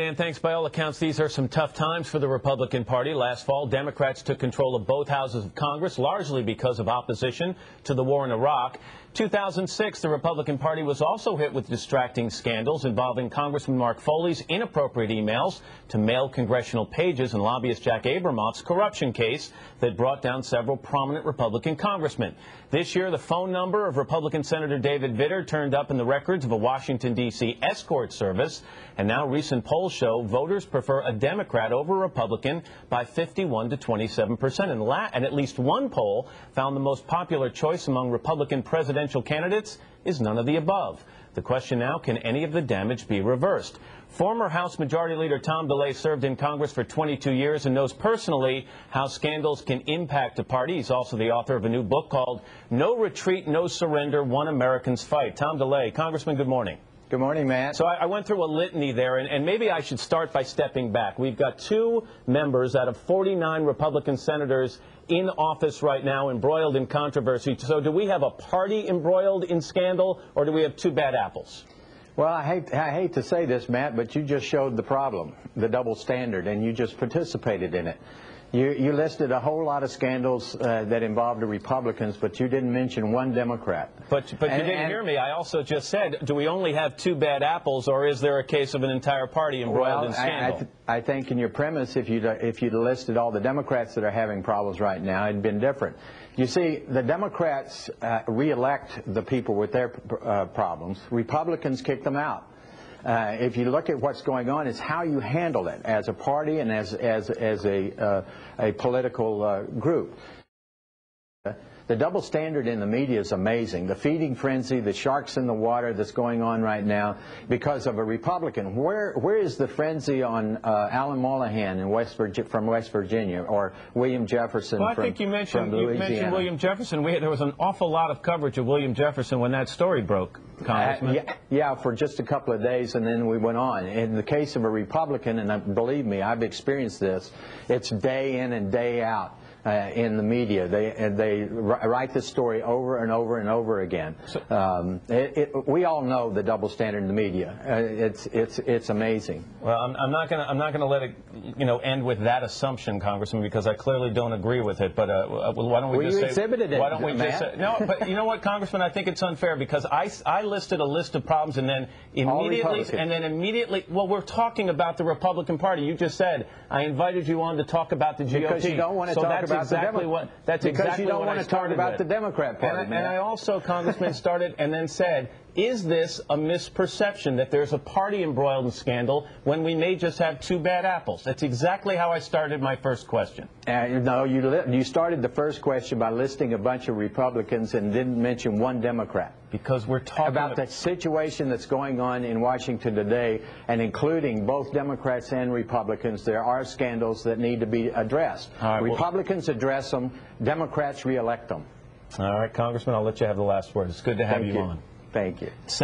And thanks. By all accounts, these are some tough times for the Republican Party. Last fall, Democrats took control of both houses of Congress, largely because of opposition to the war in Iraq. 2006, the Republican Party was also hit with distracting scandals involving Congressman Mark Foley's inappropriate emails to mailed congressional pages and lobbyist Jack Abramoff's corruption case that brought down several prominent Republican congressmen. This year, the phone number of Republican Senator David Vitter turned up in the records of a Washington, D.C. escort service, and now recent polls show voters prefer a Democrat over a Republican by 51 to 27%. And at least one poll found the most popular choice among Republican presidential candidates is none of the above. The question now, can any of the damage be reversed? Former House Majority Leader Tom DeLay served in Congress for 22 years and knows personally how scandals can impact a party. He's also the author of a new book called No Retreat, No Surrender, One American's Fight. Tom DeLay, Congressman, good morning. Good morning, Matt. So I went through a litany there, and maybe I should start by stepping back. We've got two members out of 49 Republican senators in office right now embroiled in controversy. So do we have a party embroiled in scandal, or do we have two bad apples? Well, I hate to say this, Matt, but you just showed the problem, the double standard, and you just participated in it. You listed a whole lot of scandals that involved the Republicans, but you didn't mention one Democrat. But you didn't hear me. I also just said, do we only have two bad apples, or is there a case of an entire party embroiled in scandal? I think in your premise, if you'd listed all the Democrats that are having problems right now, it'd been different. You see, the Democrats reelect the people with their problems. Republicans kick them out. If you look at what's going on, it's how you handle it as a party and as a political group. The double standard in the media is amazing. The feeding frenzy, the sharks in the water that's going on right now because of a Republican. Where is the frenzy on Alan Moynihan from West Virginia, or William Jefferson from Louisiana? Well, I think you mentioned William Jefferson. There was an awful lot of coverage of William Jefferson when that story broke, Congressman. Yeah, for just a couple of days, and then we went on. In the case of a Republican, and believe me, I've experienced this, it's day in and day out. In the media, they write this story over and over and over again. We all know the double standard in the media. It's amazing. Well, I'm not gonna let it end with that assumption, Congressman, because I clearly don't agree with it. But why don't we just say? Exhibited it, why don't we just say? No, but you know what, Congressman? I think it's unfair because I listed a list of problems and then immediately. Well, we're talking about the Republican Party. You just said I invited you on to talk about the GOP. Because you don't want to talk about because you don't want to talk about the Democrat Party. And I also, Congressman, started and then said, is this a misperception that there's a party embroiled in scandal when we may just have two bad apples? That's exactly how I started my first question. No, you started the first question by listing a bunch of Republicans and didn't mention one Democrat. Because we're talking about the situation that's going on in Washington today, and including both Democrats and Republicans, there are scandals that need to be addressed. Republicans address them, Democrats reelect them. All right, Congressman, I'll let you have the last word. It's good to have you on. Thank you.